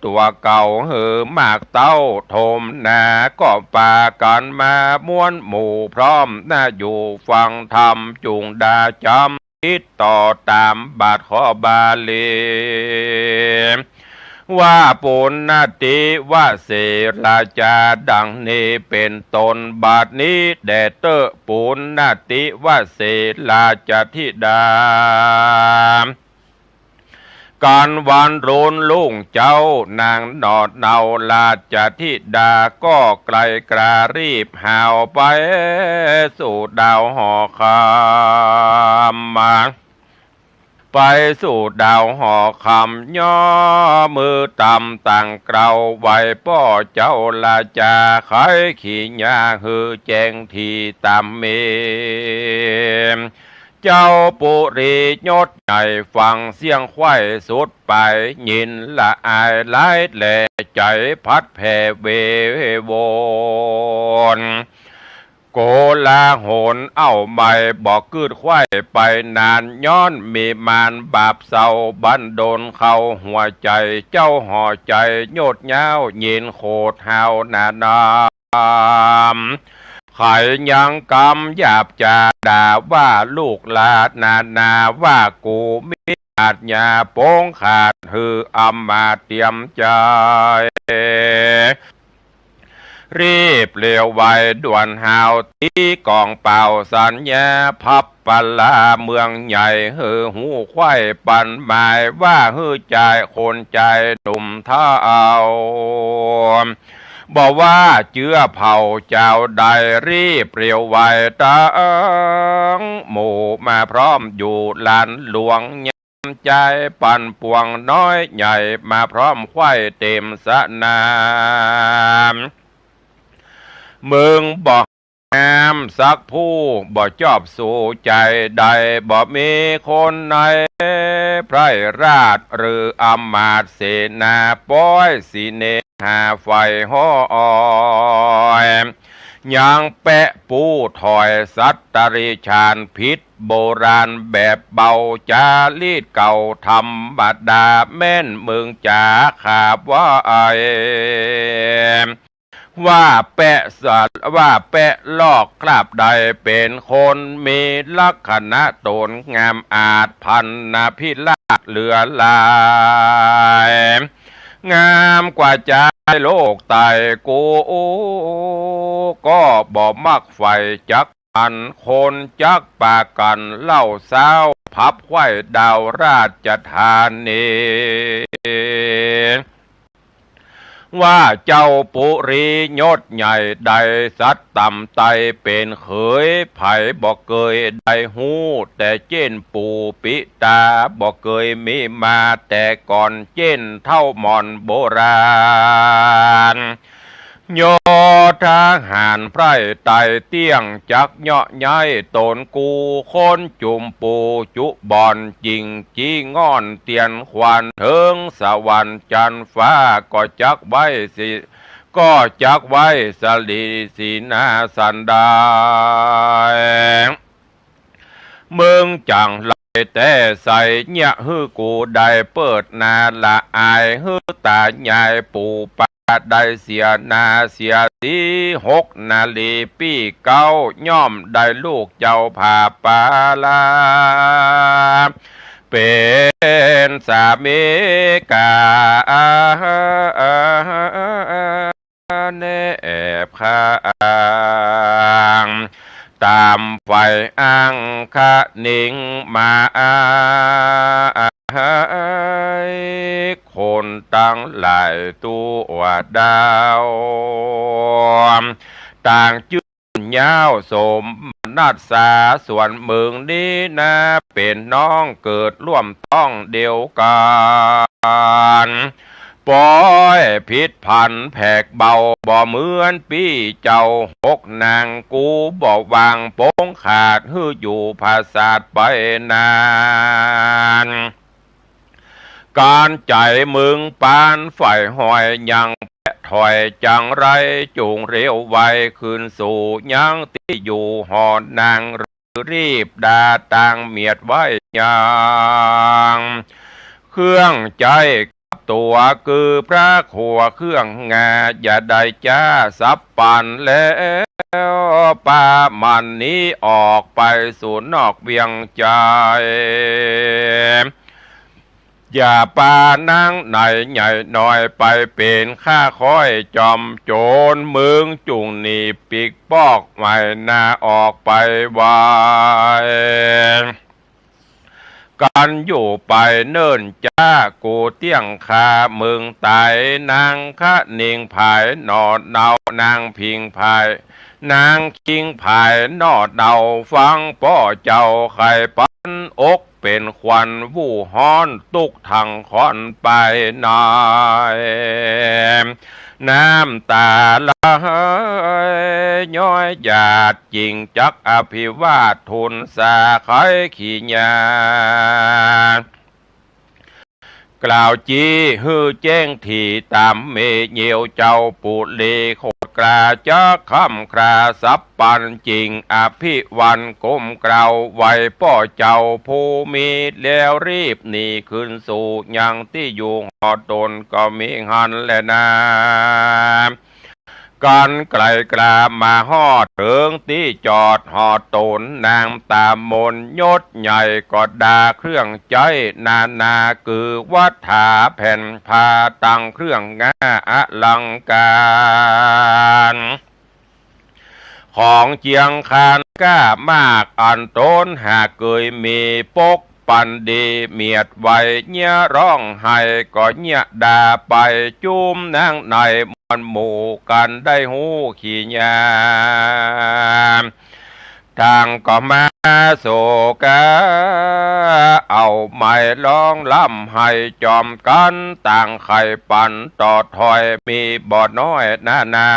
ตัวเก่าหือมากเต้าโทมนาก็ป่ากันมาม้วนหมู่พร้อมน่าอยู่ฟังธรรมจุงดาจำคิดต่อตามบาทขอบาลีว่าปุณณติว่าเสราจาดังนี้เป็นตนบาทนี้แด่เตอปุณณติว่าเสราจธิดาการวันรุนลุ่งเจ้านางนอดเนาลาจธิดาก็ไกลกรารีบหาวไปสู่ดาวหอคามมาไปสู่ดาวหอคำย่อมือต่ำต่างเกลาไหวป้อเจ้าลาจาไขขี้ยาหือแจงทีตามเมเจ้าปุรียศใหญ่ฟังเสียงควายสุดไปยินละอายหลายแหล่ใจพัดแผ่เววนโกลาโหนเอาใบบอกกืดควายไปนานย้อนมีมานบาปเศร้าบันโดนเข้าหัวใจเจ้าห่อใจโยดเย้ายินโคดหาวนาดามไขยังกำหยาบจะด่าว่าลูกลาดนาว่ากูมิอาจญาโป้งขาดหืออำมาเตรียมใจรีบเลี้ยวไวด่วนหาวตีกองเป่าสัญญาพับปลาเมืองใหญ่หือหูควายปันหมายว่าหือใจคนใจหนุ่มเท่าบอกว่าเจื้อเผาเจ้าใดรีบเปรียวไวตั้งหมู่มาพร้อมอยู่ลานหลวงยำใจปั่นปวงน้อยใหญ่มาพร้อมควายเต็มสนามมึงบอกงามสักผู้บ่จอบสู่ใจใดบ่มีคนในไพรราชหรืออำมาตย์เสนาป้อยสีเนหาไฟห้อยยังแปะปูถอยสัตตริชานพิษโบราณแบบเบาจาลีดเก่าธรรมดาแม่นมึงจ๋าขาบว่าว่าแปะสัตว่าแปะลอกคราบใดเป็นคนมีลักษณะตนงามอาจพันนาพิลาศเหลือลายงามกว่าใจโลกไตกูก็บ่มักไฟจัก อันคนจักปากันเล่าสาวพับไว้ดาวราชธานีว่าเจ้าปุรียศใหญ่ใดสัตต่ำไตเป็นเขยไผ่บอกเกยได้หูแต่เจ้นปูปิตาบอกเกยมีมาแต่ก่อนเจ้นเท่ามอนโบราณโยทหารไพร่ไต่เตี้ยงจักเหาะย้ายตนกูคนจุมปูจุบอนจริงจีง่อนเตียนควันเถิงสวรรค์จันฟ้าก็จักไว้สิก็จักไว้สลีสีนาสันดาเมืองจังไรแต่ใส่เนี่ยฮือกูได้เปิดนาละอายฮือตาใหญ่ปูปาได้เสียนาเสียสี6 นาลีปีเก้าย่อมได้ลูกเจ้าผาปาลาเป็นสามีกาเนบคางตามไฟอังคะนิงมาคนตั้งหลายตัวดาวต่างจื่นยาวสมนัดสาส่วนเมืองนี้นะเป็นน้องเกิดร่วมต้องเดียวกันปอยผิดพันแผกเบาบ่เหมือนปีเจ้า6 นางกูบ่วางโป้งขาดฮืออยู่ภาษาไปนานการใจมึงปานฝ่ายหอยยังแปะถอยจังไรจูงเร็วไวคืนสู่ยังที่อยู่หอนนางรีบดาต่างเมียดไว้ยังเครื่องใจตัวคือพระขัวเครื่องงาอย่าได้จ้าสับปันแล้วป่ามันนี้ออกไปสู่นอกเวียงใจอย่าปานั่งไหนใหญ่หน่อยไปเป็นข้าคอยจอมโจรมึงจุงหนีปีกปอกไม่น่าออกไปวายกันอยู่ไปเนิ่นจ้ากูเตี้ยงคามึงตายนางคะนิงภายนอดเนานางพิงภายนางคิงภายนอดเนาฟังป้อเจ้าไข่ปันอกเป็นควันวู่ฮ้อนตุกทางคอนไปนายน้ำตาไหลย้อยหยาดจริงจักอภิวาททุนสาไขขี้ญากล่าวจีฮือแจ้งที่ตามเมเยียวเจ้าปูเลโคดกราจะคำคราสับปันจริงอภิวันก้มกล่าวไว้ป้อเจ้าผู้มีแล้วรีบหนีขึ้นสู่ยังที่อยู่หอตนก็มีหันแลนากันไกลกลามาฮอดถึงที่จอดหอตนนางตามมนยศใหญ่ก็ดาเครื่องใจนาคือวัฏฐาแผ่นพาตั้งเครื่องงาอลังการของเจียงคานก้ามากอันต้นหากเคยมีปกปันดีเมียดไว้เนี่ยร้องไห้ก็เนี่ยด่าไปจุ้มนางในมันหมู่กันได้หูขี้ยาทางก็มาโศกาเอาไม้ร้องล่ำให้จอมกันต่างไข่ปันต่อถอยมีบ่อน้อยนา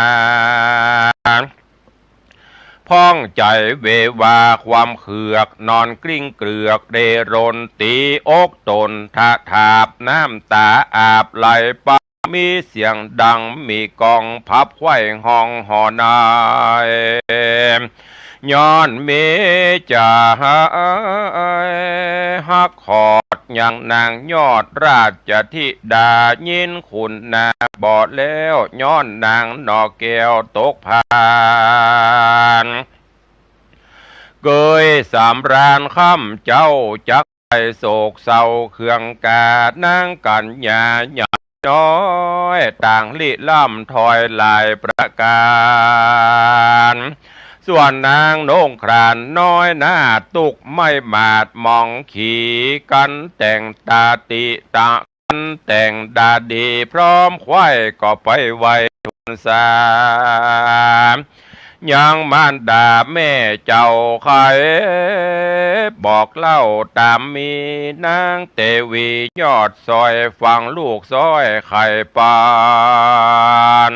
พ้องใจเววาความเขือกนอนกลิ้งเกลือกเดรนตีอกตนทะถาบน้ำตาอาบไหลปะมีเสียงดังมีกองพับไขว้ห้องหอนายย้อนเมจ่าฮักขอดอย่างนางยอดราชธิดายินคุณนาบอดแล้วย้อนนางนอแก้วตกพานเกยสามรานค่ำเจ้าจักไปโศกเศร้าเครื่องกาดนางกัญญาหยาน้อยต่างลิล่ำถอยลายประการ ส่วนนางโนงครานน้อยหน้าตุกไม่มาดมองขี่กันแต่งตาติตากันแต่งดาดีพร้อมควายก็ไปไวทุนสามยังมารดาแม่เจ้าใครบอกเล่าตามมีนางเตวียอดซอยฟังลูกซอยไข่ปาน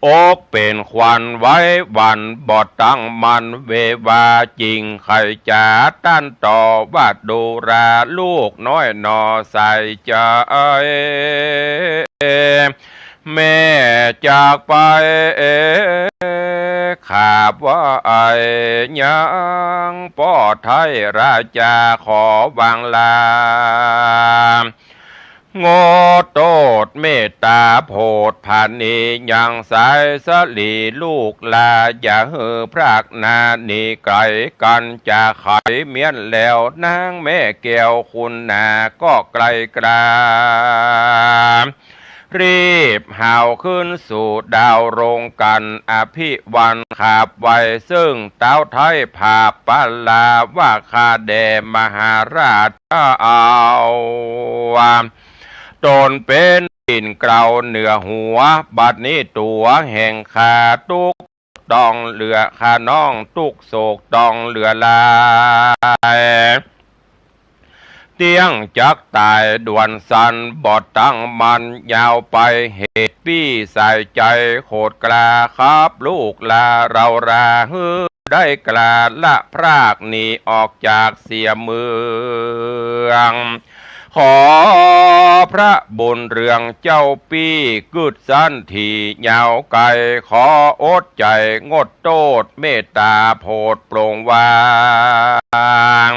อกเป็นควันไว้วันบอดตั้งมันเววาจริงไข่จ๋าตั้นต่อว่าดูราลูกน้อยนอใส่ใจแม่จากไปขาบว่าไอ้ยังป้อไทยราชาขอวางลาโงโตดเมตตาโพดผ่านนี้ยังสายสลีลูกลาอย่าเหือพรากนานีไกลกันจะไขเมียนแล้วนางแม่แก้วคุณนาก็ไกลกรารีบห่าวขึ้นสู่ดาวโรงกันอภิวันขาบไว้ซึ่งเต้าไทยผาปลาว่าคาแดมหาราชเอาตนเป็นดินเกลาเหนือหัวบัดนี้ตัวแห่งขาตุกตองเหลือขาน้องตุกโศกตองเหลือลายเตียงจักตายด่วนสันบอดตั้งมันยาวไปเหตุปี้ใส่ใจโคดกลาครับลูกลาเราราฮือได้กลาละพรากหนีออกจากเสียเมืองขอพระบุญเรืองเจ้าปี้กึดสันทียาวไกลขออดใจงดโตดเมตตาโพดโปร่งวาง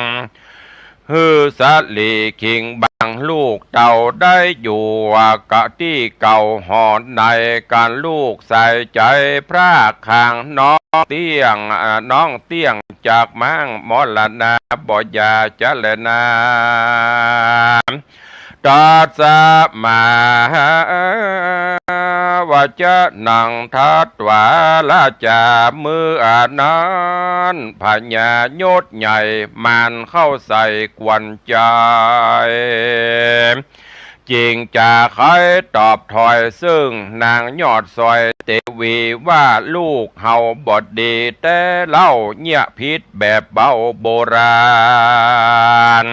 ฮือสัตลีคิงบางลูกเต่าได้อยู่กะที่เก่าหอนในการลูกใส่ใจพระคางน้องเตี้ยงจากมั่งมรณาบ่ยาจะเลนาตัสสะมาวะจะนังทัตวาลาจามืออานั้นพญายศใหญ่มันเข้าใส่กวนใจจริงจะใครตอบถอยซึ่งนางยอดซอยเตวีว่าลูกเฮาบดดีแต่เล่าเงียพิษแบบเบาโบราณ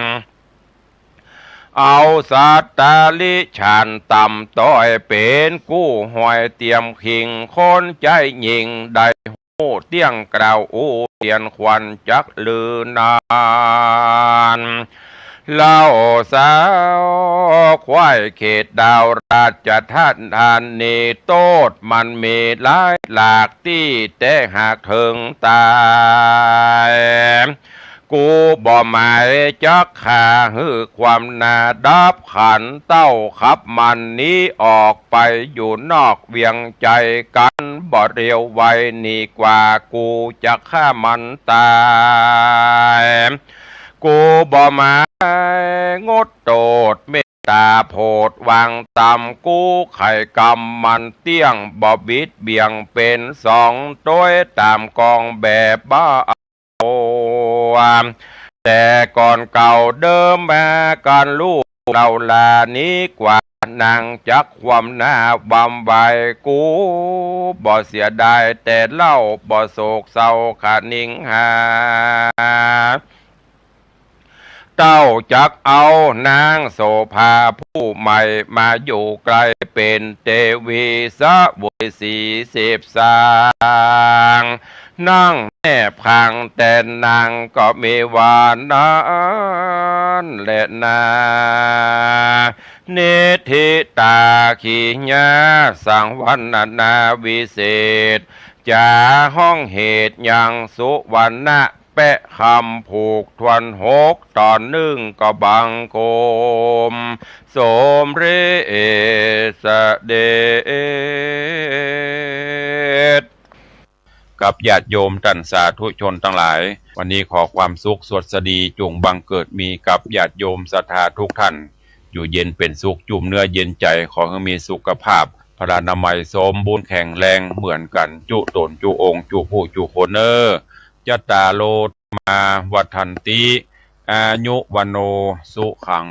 เอาสัตตาลิชานต่ำต้อยเป็นกู้หอยเตรียมขิงคนใจยิงได้หูเตี้ยงกล่าวอูเตียนควันจักลือนานเล่าสาวควายเขตดาวราชท่านทานนีโตดมันมีหลายหลากที่แต่หากถึงตายกูบ่หมายจักขาหือความนาดับขันเต้าขับมันนี้ออกไปอยู่นอกเวียงใจกันบ่เรียวไว้นี่กว่ากูจะฆ่ามันตายกูบ่หมายงดโตดเมตตาโพดวางตำกูไข่กำมันเตี้ยงบ่บิดเบี่ยงเป็นสองต้วยตามกองแบบบ้าแต่ก่อนเก่าเดิมมาการลูกเราลานี้กว่านางจักความหน้าบำไวกูบ่เสียดายแต่เล่าบ่โศกเศร้าขาดนิ่งหาเต้าจักเอานางโสภาผู้ใหม่มาอยู่ไกลเป็นเทวีสะบุยสีเสพสางนั่งแม่พังแต่นางก็มีวานนั้นและนาเนธิตาขีญาสังวันนาวิเศษจาห้องเหตุยังสุวรรณะแปะคำผูกทวนหกตอนหนึ่งก็บังโกมสมเรศเดชกับญาติโยมท่านสาธุชนทั้งหลายวันนี้ขอความสุขสวัสดีจงบังเกิดมีกับญาติโยมศรัทธาทุกท่านอยู่เย็นเป็นสุขจุ่มเนื้อเย็นใจขอให้มีสุขภาพ พระนามัยสมบูรณ์แข็งแรงเหมือนกันจุตนจุองค์จุผู้จุคนเนอจัตตาโลมาวัฏันติอายุวโนสุขัง